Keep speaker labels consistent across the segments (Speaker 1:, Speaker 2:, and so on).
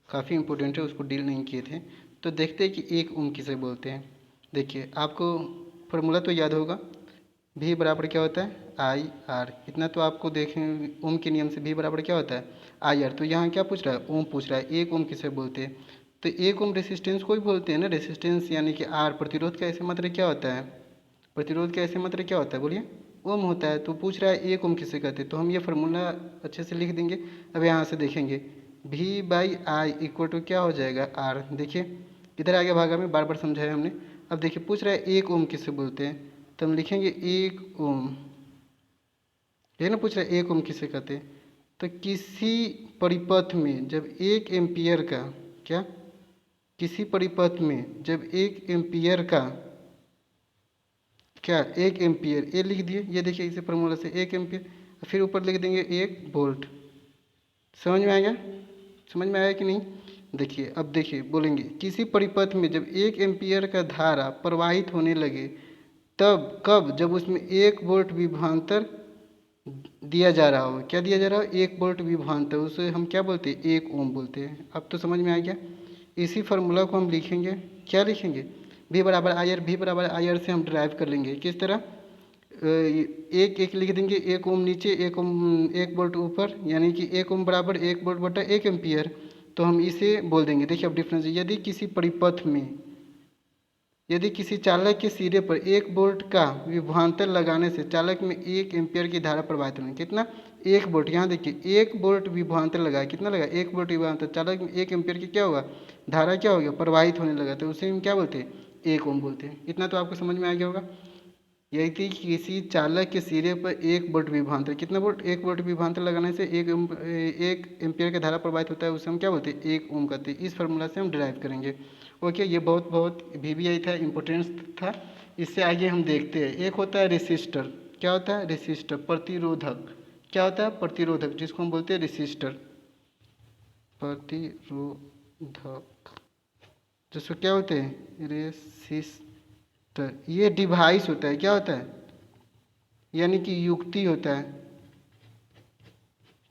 Speaker 1: काफ़ी इम्पोर्टेंट है, उसको डील नहीं किए थे। तो देखते हैं कि 1 ओम किसे बोलते हैं। देखिए आपको फार्मूला तो याद होगा, भी बराबर क्या होता है आई आर। इतना तो आपको देखें ओम के नियम से भी बराबर क्या होता है आई आर। तो यहाँ क्या पूछ रहा है, ओम पूछ रहा है। 1 ओम किसे बोलते हैं, तो 1 ओम रेसिस्टेंस को भी बोलते हैं ना। रेसिस्टेंस यानी कि आर, प्रतिरोध का ऐसे मात्रा क्या होता है, प्रतिरोध का ऐसे मात्रा क्या होता है बोलिए, ओम होता है। तो पूछ रहा है 1 ओम किसे कहते हैं, तो हम ये फार्मूला अच्छे से लिख देंगे। अब यहाँ से देखेंगे भी बाई आई इक्वल टू क्या हो जाएगा आर। देखिए इधर आगे भागा में बार बार समझाया हमने। अब देखिए पूछ रहा है 1 ओम किसे बोलते हैं, तो हम लिखेंगे 1 ओम। ये ना पूछ रहा है 1 ओम किसे कहते हैं, तो किसी परिपथ में जब 1 एम्पियर का क्या, किसी परिपथ में जब 1 एम्पियर का क्या 1 एम्पियर, ये लिख दिए। ये देखिए इसे फार्मूला से 1 एम्पियर, फिर ऊपर लिख देंगे 1 वोल्ट। समझ में आ गया, समझ में आया कि नहीं। देखिए अब देखिए बोलेंगे किसी परिपथ में जब 1 एम्पियर का धारा प्रवाहित होने लगे तब, कब, जब उसमें 1 वोल्ट विभवांतर दिया जा रहा हो। क्या दिया जा रहा हो, 1 वोल्ट विभवांतर, उसे हम क्या बोलते हैं 1 ओम बोलते हैं। अब तो समझ में आ गया। इसी फार्मूला को हम लिखेंगे, क्या लिखेंगे, भी बराबर आई आर। भी बराबर आई आर से हम ड्राइव कर लेंगे किस तरह, एक एक लिख देंगे, 1 ओम नीचे, 1 ओम 1 वोल्ट ऊपर, यानी कि 1 ओम बराबर 1 वोल्ट बटा 1 एम्पियर। तो हम इसे बोल देंगे। देखिए अब डिफरेंस, यदि किसी परिपथ में, यदि किसी चालक के सिरे पर 1 वोल्ट का विभवांतर लगाने से चालक में 1 एम्पियर की धारा प्रवाहित होगी। कितना, 1 वोल्ट। यहाँ देखिए 1 वोल्ट विभवांतर लगाया, कितना लगा 1 वोल्ट विभवांतर, चालक में 1 एम्पियर की क्या होगा धारा, क्या हो गया प्रवाहित होने लगा, तो उसे हम क्या बोलते हैं 1 ओम बोलते हैं। इतना तो आपको समझ में आ गया होगा। यही थी कि किसी चालक के सिरे पर 1 वोल्ट विभवांतर, कितना वोल्ट, 1 वोल्ट विभवांतर लगाने से 1 एम्पियर की धारा प्रवाहित होता है, उसे हम क्या बोलते हैं 1 ओम कहते हैं। इस फार्मूला से हम डिराइव करेंगे। ओके, ये बहुत बहुत वीवीआई था, इम्पोर्टेंस था। इससे आगे हम देखते हैं, एक होता है रेसिस्टर। क्या होता है रेसिस्टर, प्रतिरोधक। क्या होता है प्रतिरोधक, जिसको हम बोलते हैं रेसिस्टर, प्रतिरोधक, जिसको क्या होते हैं रेसिस्टर। ये डिवाइस होता है, क्या होता है, यानी कि युक्ति होता है।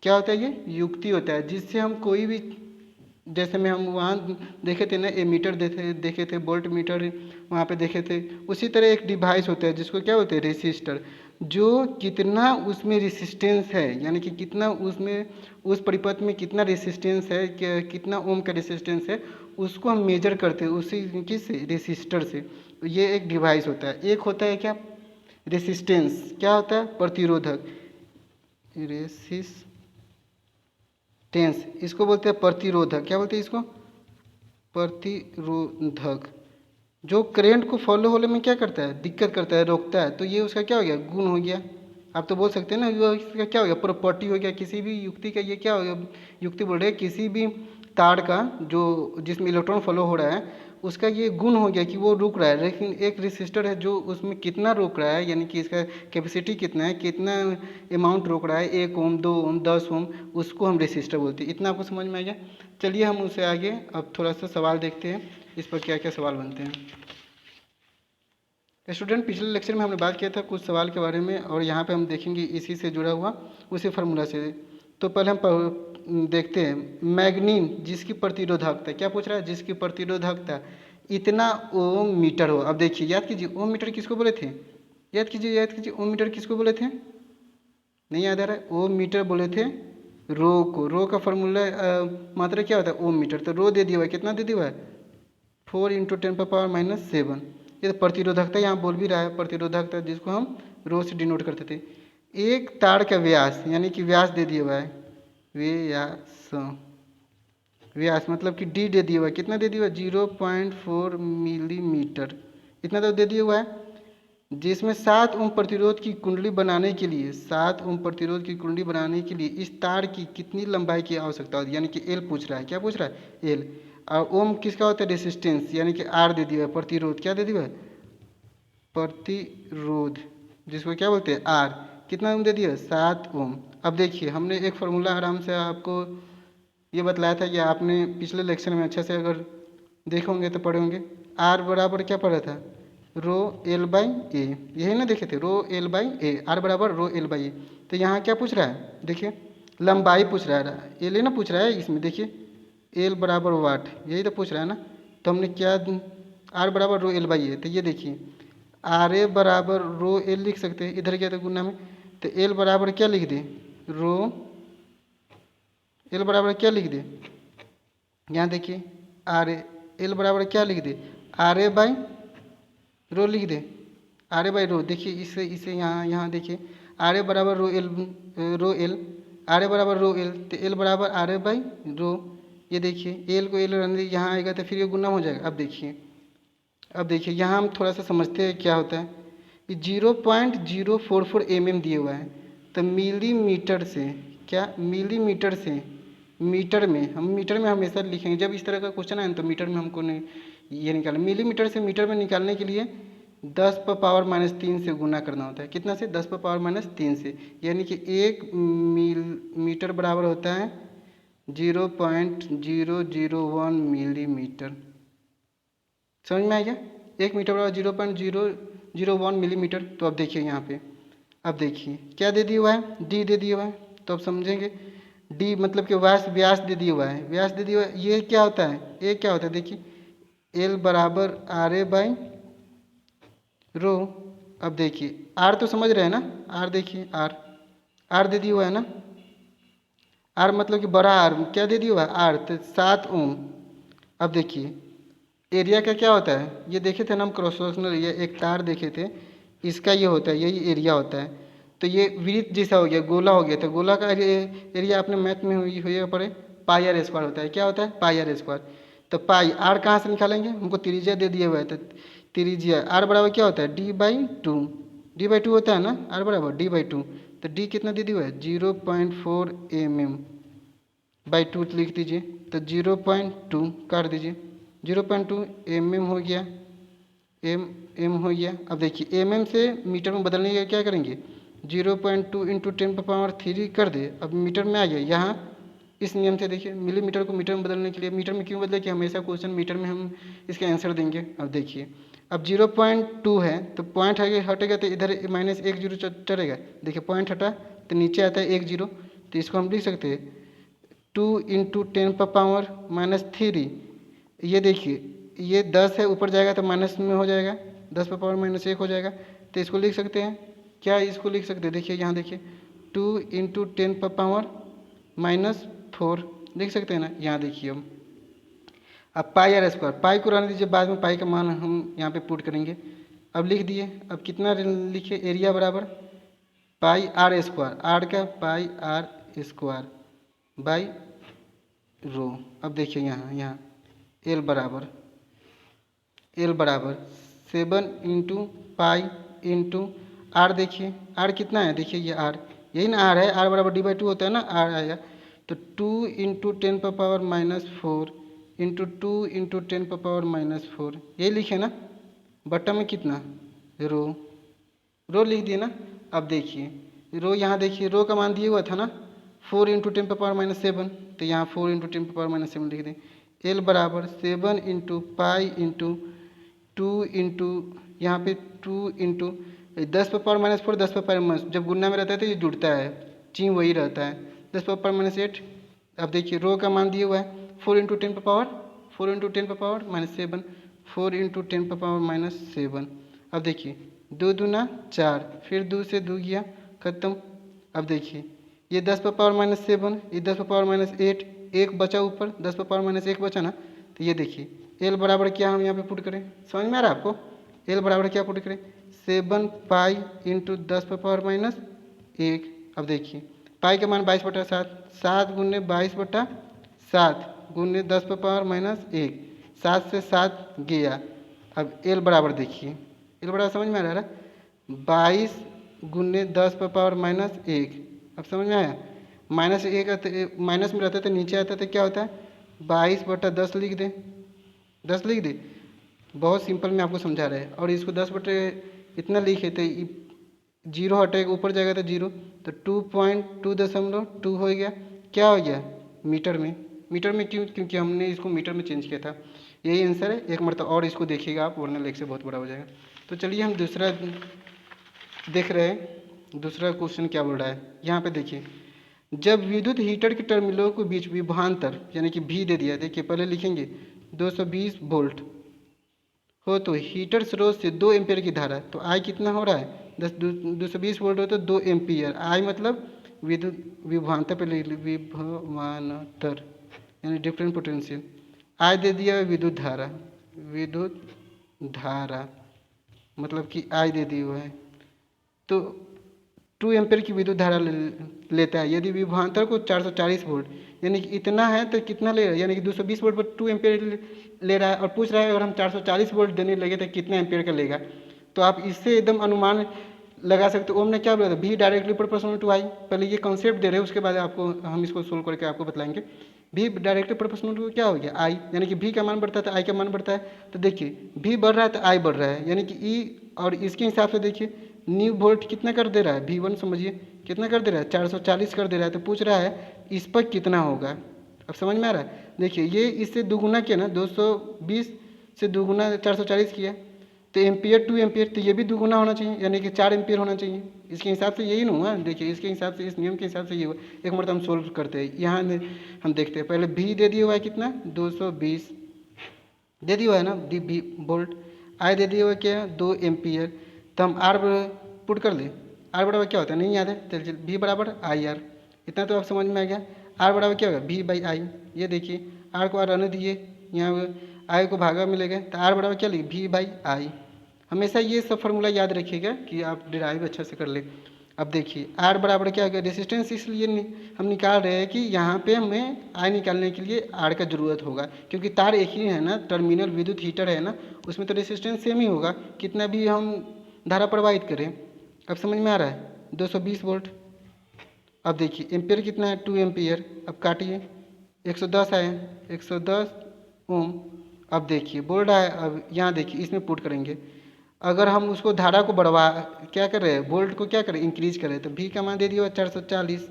Speaker 1: क्या होता है, ये युक्ति होता है, जिससे हम कोई भी, जैसे में हम वहाँ देखे थे ना एमीटर देखे थे, वोल्ट मीटर वहाँ पे देखे थे, उसी तरह एक डिवाइस होता है जिसको क्या बोलते हैं रेसिस्टर। जो कितना उसमें रेसिस्टेंस है, यानी कि कितना उसमें उस परिपथ में कितना रेसिस्टेंस है, कितना ओम का रेसिस्टेंस है, उसको हम मेजर करते हैं उसी किस रेसिस्टर से। तो ये एक डिवाइस होता है। एक होता है क्या रेसिस्टेंस, क्या होता है प्रतिरोधक, रेसिस्टेंस, इसको बोलते हैं प्रतिरोधक। क्या बोलते हैं इसको, प्रतिरोधक। जो करंट को फॉलो होने में क्या करता है, दिक्कत करता है, रोकता है। तो ये उसका क्या हो गया, गुण हो गया। आप तो बोल सकते हैं ना, ये इसका क्या हो गया, प्रॉपर्टी हो गया। किसी भी युक्ति का ये क्या हो गया, युक्ति बोल रहे हैं किसी भी तार का जो जिसमें इलेक्ट्रॉन फ्लो हो रहा है, उसका ये गुण हो गया कि वो रुक रहा है। लेकिन एक रेसिस्टर है जो उसमें कितना रोक रहा है, यानी कि इसका कैपेसिटी कितना है, कितना अमाउंट रोक रहा है, 1 ओम 2 ओम 10 ओम, उसको हम रेसिस्टर बोलते हैं। इतना आपको समझ में आ गया। चलिए हम उससे आगे अब थोड़ा सा सवाल देखते हैं, इस पर क्या क्या सवाल बनते हैं। स्टूडेंट, पिछले लेक्चर में हमने बात किया था कुछ सवाल के बारे में, और यहाँ पे हम देखेंगे इसी से जुड़ा हुआ उसी फार्मूला से। तो पहले हम देखते हैं मैग्नीन, जिसकी प्रतिरोधकता, क्या पूछ रहा है, जिसकी प्रतिरोधकता इतना ओम मीटर हो। अब देखिए याद कीजिए ओम मीटर किसको बोले थे, याद कीजिए, याद कीजिए ओम मीटर किसको बोले थे, नहीं याद आ रहा है। ओम मीटर बोले थे रो को। रो का फार्मूला मात्रा क्या होता है ओम मीटर। तो रो दे दिया हुआ है, कितना दे दिया हुआ है 4 × 10⁻⁷। ये तो प्रतिरोधकता यहाँ बोल भी रहा है, प्रतिरोधकता जिसको हम रो से डिनोट करते थे। एक तार का व्यास, यानी कि व्यास दे दिया हुआ है, व्यास, व्यास मतलब कि डी दे दिया हुआ है। कितना दे दिया हुआ है 0.4 मिलीमीटर, इतना तो दे दिया हुआ है। जिसमें 7 ओम प्रतिरोध की कुंडली बनाने के लिए, 7 ओम प्रतिरोध की कुंडली बनाने के लिए इस तार की कितनी लंबाई की आवश्यकता होती है, यानी कि एल पूछ रहा है। क्या पूछ रहा है एल। और ओम किसका होता है रेसिस्टेंस, यानी कि आर दे दिया है। प्रतिरोध क्या दे दिया है प्रतिरोध, जिसको क्या बोलते हैं आर। कितना ओम दे दिया 7 ओम। अब देखिए हमने एक फार्मूला आराम से आपको ये बतलाया था कि आपने पिछले लेक्चर में अच्छे से अगर देखे होंगे तो पढ़े होंगे। आर बराबर क्या पढ़ा था रो एल बाई ए, यही ना देखे थे rho L by A, R बराबर रो एल बाई ए। तो यहाँ क्या पूछ रहा है देखिए लंबाई पूछ रहा है, एल ना पूछ रहा है इसमें। देखिए एल बराबर वाट, यही तो पूछ रहा है ना। तो हमने क्या, आर बराबर रो एल बाई ए, तो ये देखिए आर ए बराबर रो एल लिख सकते हैं, इधर क्या था गुना में, तो एल बराबर क्या लिख दे, रो एल बराबर क्या लिख दे, यहाँ देखिए आर ए, एल बराबर क्या लिख दे, आर ए बाई रो लिख दे, आर ए बाई रो। देखिए इसे इसे यहाँ देखिए आर ए बराबर रो एल, आर ए बराबर रो एल, तो एल बराबर आर ए बाई रो। ये देखिए एल को एल रहने दीजिए, यहाँ आएगा तो फिर ये गुना हो जाएगा। अब देखिए यहाँ हम थोड़ा सा समझते हैं क्या होता है। ये 0.044 mm दिए हुआ है, तो मिलीमीटर से, क्या मिलीमीटर से मीटर में, हम मीटर में हमेशा लिखेंगे जब इस तरह का क्वेश्चन आए तो मीटर में हमको नहीं ये निकालना। मिलीमीटर से मीटर में निकालने के लिए 10⁻³ से गुना करना होता है। कितना से, 10⁻³ से, यानी कि 1 मीटर बराबर होता है 0.001 मिलीमीटर। समझ में आ गया, 1 मीटर बराबर 0.001 मिलीमीटर। तो अब देखिए यहाँ पे, अब देखिए क्या दे दिया हुआ है, डी दे दिया हुआ है। तो अब समझेंगे डी मतलब कि व्यास दे दिया हुआ है, व्यास दे दिया हुआ है। ये क्या होता है, ये क्या होता है, देखिए एल बराबर आर ए बाई रो। अब देखिए आर तो समझ रहे हैं ना, आर देखिए आर दे दिया हुआ है ना, आर मतलब कि बड़ा आर, क्या दे दिया हुआ है आर, तो 7 ओम। अब देखिए एरिया का क्या होता है, ये देखे थे ना हम क्रॉस सेक्शनल एरिया, एक तार देखे थे, इसका ये होता है, यही एरिया होता है। तो ये वृत्त जैसा हो गया, गोला हो गया, तो गोला का एरिया अपने मैथ में हुई पड़े पाई आर स्क्वायर होता है। क्या होता है, पाई आर स्क्वायर। तो पाई आर कहाँ से निकालेंगे, हमको त्रिज्या दे दिया हुआ है, तो त्रिज्या आर बराबर क्या होता है, d/2, d/2 होता है ना, आर बराबर d/2। तो डी कितना दे दिया हुआ है, 0.4 mm/2 लिख दीजिए, तो 0.2 काट दीजिए, 0.2 mm हो गया, एम हो गया। अब देखिए mm से मीटर में बदलने के क्या करेंगे, 0.2 × 10⁻³ कर दे, अब मीटर में आ गया। यहाँ इस नियम से देखिए मिलीमीटर को मीटर में बदलने के लिए, मीटर में क्यों बदले कि हमेशा क्वेश्चन मीटर में हम इसका आंसर देंगे। अब देखिए अब 0.2 है तो पॉइंट हटेगा तो इधर -1 जीरो चलेगा। देखिए पॉइंट हटा तो नीचे आता है 1 जीरो, तो इसको हम लिख सकते हैं 2 × 10⁻³ ये देखिए ये 10 है, ऊपर जाएगा तो माइनस में हो जाएगा, 10⁻−1 हो जाएगा। तो इसको लिख सकते हैं क्या, इसको लिख सकते हैं, देखिए यहाँ देखिए 2 × 10⁻⁻4 लिख सकते हैं ना। यहाँ देखिए अब पाई आर स्क्वायर, पाई को रहने दीजिए, बाद में पाई का मान हम यहाँ पे पुट करेंगे। अब लिख दिए, अब कितना लिखे, एरिया बराबर पाई आर स्क्वायर, आर का पाई आर स्क्वायर बाई रो। अब देखिए यहाँ एल बराबर 7 × पाई × आर। देखिए आर कितना है, देखिए ये आर, यही ना आर है, आर बराबर d/2 होता है ना, आर आएगा। तो 2 × 10⁻⁻4 × 2 × 10⁻⁻4 यही लिखे ना, बट्टा में कितना रो लिख दिए ना। अब देखिए रो, यहाँ देखिए रो का मान दिया हुआ था ना 4 × 10⁻⁷, तो यहाँ 4 × 10⁻⁷ लिख दें। एल बराबर 7 × पाई × 2 × यहाँ पे 2 × 10⁻⁻4, 10⁻⁻, जब गुना में रहता है तो ये जुड़ता है, चिन्ह वही रहता है, 10⁻⁸। अब देखिए रो का मान दिया हुआ है 4 × 10⁻⁷, 4 × 10⁻⁷, 4 × 10⁻⁷। अब देखिए 2 दूना 4, फिर 2 से 2 गया खत्म। अब देखिए ये 10⁻⁷, ये 10⁻8, एक बचा ऊपर, 10⁻1 बचा ना। तो ये देखिए एल बराबर क्या हम यहाँ पे पुट करें, समझ में आ रहा है आपको, एल बराबर क्या पुट करें, 7 पाई × 10⁻1। अब देखिए पाई का मान 22/7, 7 × 22/7 × 10⁻⁻1, 7 से 7 गया। अब एल बराबर देखिए, एल बराबर समझ में आ रहा है, 22 × 10⁻1। अब समझ में आया, -1 माइनस में रहता है तो नीचे आता है तो क्या होता है 22/10 लिख दें, 10 लिख दे। बहुत सिंपल में आपको समझा रहे हैं। और इसको 10/इतना लिखे तो जीरो हटेगा, ऊपर जाएगा तो जीरो, तो 2.2 हो गया। क्या हो गया मीटर में क्यों, क्योंकि हमने इसको मीटर में चेंज किया था। यही आंसर है, एक मरतबा और इसको देखिएगा आप, वरना लेख से बहुत बड़ा हो जाएगा। तो चलिए हम दूसरा देख रहे हैं, दूसरा क्वेश्चन क्या बोल रहा है। यहाँ पे देखिए जब विद्युत हीटर के टर्मिनलों के बीच विभवांतर यानी कि भी दे दिया, देखिए पहले लिखेंगे 220 वोल्ट हो तो हीटर स्रोत से 2 एम्पियर की धारा, तो आई कितना हो रहा है 220 वोल्ट हो तो 2 एम्पियर, आई मतलब विद्युत विभवांतर पे विभवांतर यानी डिफरेंट पोटेंशियल, आई दे दिया विद्युत धारा मतलब कि आई दे दी हुआ है, तो 2 एम्पियर की विद्युत धारा लेता है। यदि विभवांतर को 440 वोल्ट यानी कि इतना है तो कितना ले रहा है, यानी कि 220 वोल्ट पर 2 एम्पियर ले रहा है और पूछ रहा है अगर हम 440 वोल्ट देने लगे तो कितना एम्पियर का लेगा। तो आप इससे एकदम अनुमान लगा सकते हो। ओम ने क्या बोला था, भी डायरेक्टली प्रोपोर्शनल टू आई। पहले ये कॉन्सेप्ट दे रहे हैं, उसके बाद आपको हम इसको सोल्व करके आपको बताएंगे। भी डायरेक्टली प्रोपोर्शनल टू क्या हो गया आई, यानी कि भी का मान बढ़ता है तो आई का मान बढ़ता है। तो देखिए भी बढ़ रहा है तो आई बढ़ रहा है, यानी कि ई, और इसके हिसाब से देखिए न्यू वोल्ट कितना कर दे रहा है, V1 समझिए कितना कर दे रहा है 440 कर दे रहा है। तो पूछ रहा है इस पर कितना होगा, अब समझ में आ रहा है। देखिए ये इससे दुगुना किया ना, 220 से दुगुना 440 किया तो एम्पियर 2 एम्पियर, तो ये भी दुगुना होना चाहिए यानी कि 4 एम्पियर होना चाहिए। इसके हिसाब से यही ना हुआ, देखिए इसके हिसाब से, इस नियम के हिसाब से ये हुआ। एक मरतबा हम सोल्व करते हैं, यहाँ हम देखते हैं। पहले भी दे दिया हुआ है कितना 220 दे दिया हुआ है ना डी वोल्ट, आई दे दिया हुआ क्या 2 एम्पियर। तो हम आर पुट कर लें, आर बराबर क्या होता है नहीं याद है, चलिए भी बराबर आई आर, इतना तो आप समझ में आ गया। आर बराबर क्या होगा भी बाई आई, ये देखिए आर को आर रहने दिए, यहाँ आई को भागा मिलेगा तो आर बराबर क्या लिखे भी बाई आई। हमेशा ये सब फार्मूला याद रखिएगा कि आप डिराइव अच्छा से कर ले। अब देखिए आर बराबर क्या होगा रेसिस्टेंस, इसलिए हम निकाल रहे हैं कि यहाँ पे हमें आई निकालने के लिए आर का ज़रूरत होगा, क्योंकि तार एक ही है ना, टर्मिनल विद्युत हीटर है ना, उसमें तो रेसिस्टेंस सेम ही होगा कितना भी हम धारा प्रवाहित करें। अब समझ में आ रहा है 220 वोल्ट। अब देखिए एम्पियर कितना है 2 एम्पियर, अब काटिए 110 आए 110 ओम। अब देखिए बोल रहा है, अब यहाँ देखिए इसमें पुट करेंगे, अगर हम उसको धारा को बढ़वा क्या कर रहे हैं वोल्ट को क्या करें इंक्रीज करें, तो भी का मान दे दिया 440।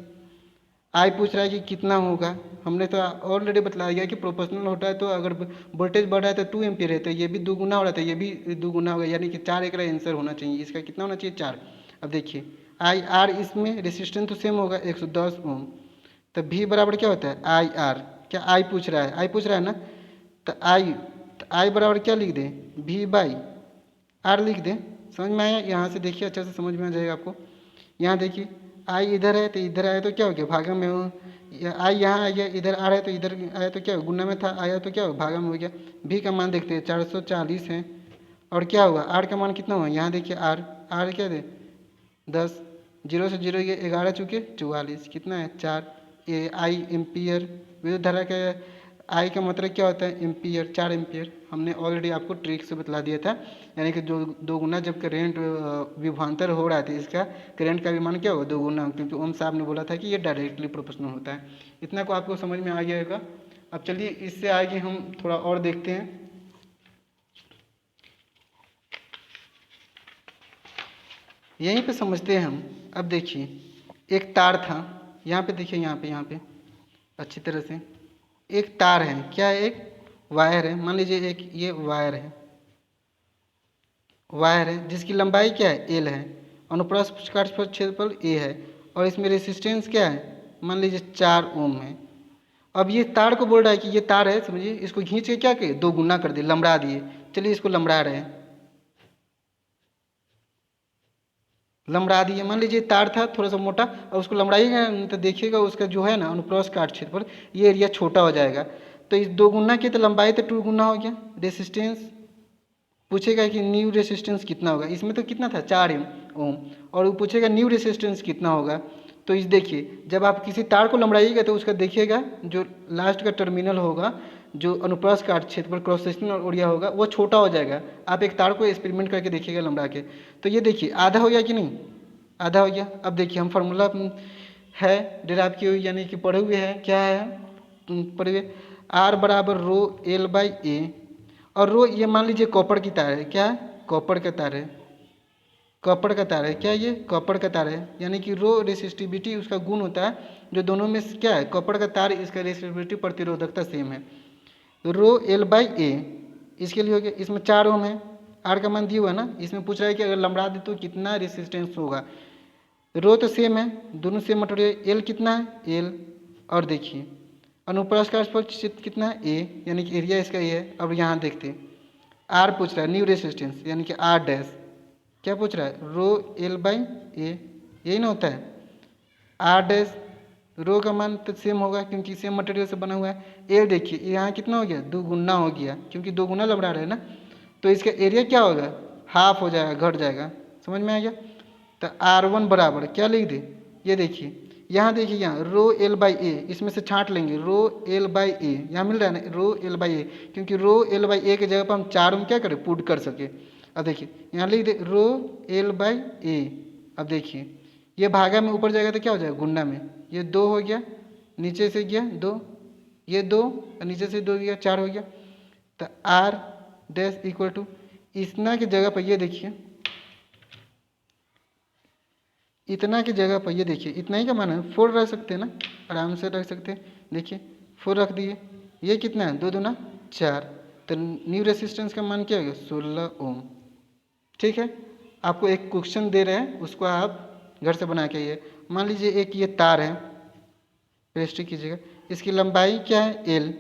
Speaker 1: आई पूछ रहा है कि कितना होगा, हमने तो ऑलरेडी बतला दिया कि प्रोपोर्शनल होता है तो अगर वोल्टेज बढ़ रहा है तो 2 एम्पियर है, तो ये भी दुगुना हो रहा था ये भी दुगुना होगा, यानी कि 4 एक आंसर होना चाहिए। इसका कितना होना चाहिए 4। अब देखिए आई आर, इसमें रेसिस्टेंस तो सेम होगा 110 ओम, तो भी बराबर क्या होता है आई आर। क्या आई पूछ रहा है, आई पूछ रहा है ना, तो आई बराबर क्या लिख दें भी बाई आर लिख दें। समझ में आया, यहाँ से देखिए अच्छा से समझ में आ जाएगा आपको। यहाँ देखिए आई इधर है तो इधर आया तो क्या हो गया भागा में हो, आई यहाँ आ गया, इधर आ रहा है तो इधर आया तो क्या हो गुना में था, आया तो क्या हो भागा में हो गया। भी का मान देखते हैं 440 है, और क्या हुआ आर का मान कितना हुआ, यहाँ देखिए आर आर क्या दे 10, 0 से 0 ये 11 चुके 44, कितना है 4। ए आई एम्पियर, विद्युत धारा का आई का मतलब क्या होता है एम्पियर, 4 एम्पियर। हमने ऑलरेडी आपको ट्रिक से बतला दिया था, यानी कि जो दो गुना जब करेंट विभवांतर हो रहा था इसका करंट का भी मान क्या होगा 2 गुना, क्योंकि ओम साहब ने बोला था कि ये डायरेक्टली प्रोपोर्शनल होता है। इतना को आपको समझ में आ गया होगा। अब चलिए इससे आगे हम थोड़ा और देखते हैं। यहीं पे समझते हैं हम। अब देखिए एक तार था, यहाँ पे देखिए यहाँ पे अच्छी तरह से एक तार है, क्या है एक वायर है, मान लीजिए एक ये वायर है जिसकी लंबाई क्या है एल है, अनुप्रस्थ काट क्षेत्रफल ए है, और इसमें रेसिस्टेंस क्या है मान लीजिए 4 ओम है। अब ये तार को बोल रहा है कि ये तार है समझिए, इसको खींच के क्या किए 2 गुना कर दिए, लंबड़ा दिए। चलिए इसको लंबड़ा रहे हैं, लंबड़ा दिए। मान लीजिए तार था थोड़ा सा मोटा और उसको लंबड़ाइएगा तो देखिएगा उसका जो है ना अनुप्रस्थ काट क्षेत्रफल ये एरिया छोटा हो जाएगा। तो इस 2 गुना की तो लंबाई तो 2 गुना हो गया। रेसिस्टेंस पूछेगा कि न्यू रेसिस्टेंस कितना होगा, इसमें तो कितना था 4 ओम, और वो पूछेगा न्यू रेसिस्टेंस कितना होगा। तो इस देखिए जब आप किसी तार को लंबड़ाइएगा तो उसका देखिएगा जो लास्ट का टर्मिनल होगा, जो अनुप्रस्थ काट क्षेत्रफल क्रॉस सेक्शनल एरिया होगा वो छोटा हो जाएगा। आप एक तार को एक्सपेरिमेंट करके देखिएगा लंबा के, तो ये देखिए आधा हो गया कि नहीं, आधा हो गया। अब देखिए हम फार्मूला है डेराइव किए हुए यानी कि पढ़े हुए हैं, क्या है पढ़े हुए आर बराबर रो एल बाई ए, और रो ये मान लीजिए कॉपर की तार है, क्या है कॉपर का तार है, कॉपर का तार है, क्या ये कॉपर का तार है, यानी कि रो रेसिस्टिविटी उसका गुण होता है जो दोनों में क्या है कॉपर का तार, इसका रेसिस्टिविटी प्रतिरोधकता सेम है। रो एल बाई ए इसके लिए हो गया, इसमें 4 ओम है, आर का मान दिया हुआ है ना, इसमें पूछ रहा है कि अगर लंबड़ा दे तो कितना रेसिस्टेंस होगा। रो तो सेम है, दोनों सेम मटेरियल। एल कितना है एल, और देखिए अनुप्रस्थ का स्पर्श क्षेत्र कितना है ए, यानी कि एरिया इसका ए है। अब यहाँ देखते हैं आर पूछ रहा है, न्यू रेसिस्टेंस यानी कि आर डैश। क्या पूछ रहा है रो एल बाई ए, यही ना होता है। आर डैश रो का मान तो सेम होगा क्योंकि सेम मटेरियल से बना हुआ है। एल देखिए यहाँ कितना हो गया, दो गुना हो गया क्योंकि दो गुना लबड़ा रहा है ना, तो इसका एरिया क्या होगा हाफ हो जाएगा, घट जाएगा। समझ में आ गया। तो R1 बराबर क्या लिख दे, ये देखिए यहाँ देखिए यहाँ रो एल बाई ए, इसमें से छांट लेंगे रो एल बाई ए, यहाँ मिल रहा है ना रो एल बाई ए, क्योंकि रो एल बाई ए की जगह पर हम 4 में क्या करें पुट कर सके। अब देखिए यहाँ लिख दे रो एल बाई ए। अब देखिए ये भागा में ऊपर जाएगा तो क्या हो जाएगा गुणा में, ये 2 हो गया, नीचे से गया 2, ये 2 और नीचे से 2 गया 4 हो गया। तो आर डैश इक्वल टू इतना की जगह पर ये देखिए, इतना की जगह पर ये देखिए इतना ही का मान है 4 रख सकते हैं ना, आराम से रख सकते हैं। देखिए 4 रख दिए, ये कितना है 2 दूना 4, तो न्यू रेसिस्टेंस का मान क्या होगा 16 ओम। ठीक है, आपको एक क्वेश्चन दे रहे हैं उसको आप घर से बना के आइए। मान लीजिए एक ये तार है, पेस्ट्री कीजिएगा, इसकी लंबाई क्या है एल,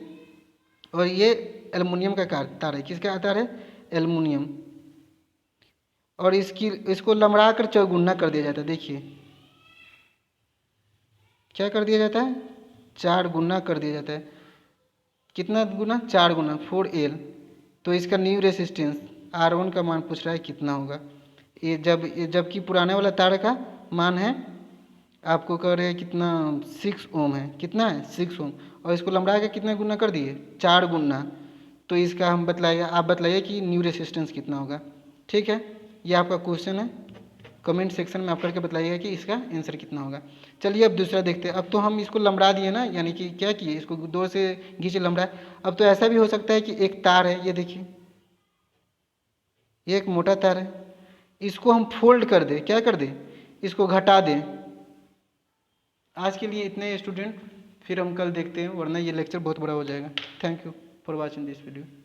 Speaker 1: और ये एल्युमिनियम का तार है। किसका तार है एल्युमिनियम, और इसको लमड़ा कर चौगुना कर दिया जाता है। देखिए क्या कर दिया जाता है 4 गुना कर दिया जाता है। कितना गुना 4 गुना 4L। तो इसका न्यू रेसिस्टेंस R1 का मान पूछ रहा है कितना होगा। ये जबकि पुराने वाला तार का मान है आपको कह रहे हैं कितना 6 ओम है, कितना है 6 ओम, और इसको लंबड़ा के कितना गुना कर दिए 4 गुना। तो इसका हम बतलाइए, आप बतलाइए कि न्यू रेसिस्टेंस कितना होगा। ठीक है, ये आपका क्वेश्चन है, कमेंट सेक्शन में आप करके बताइएगा कि इसका आंसर कितना होगा। चलिए अब दूसरा देखते हैं। अब तो हम इसको लंबड़ा दिए ना, यानी कि क्या किए इसको 2 से घींचे लंबड़ा। अब तो ऐसा भी हो सकता है कि एक तार है, ये देखिए ये एक मोटा तार है, इसको हम फोल्ड कर दें, क्या कर दें इसको घटा दें। आज के लिए इतने स्टूडेंट, फिर हम कल देखते हैं, वरना ये लेक्चर बहुत बड़ा हो जाएगा। Thank you for watching this video.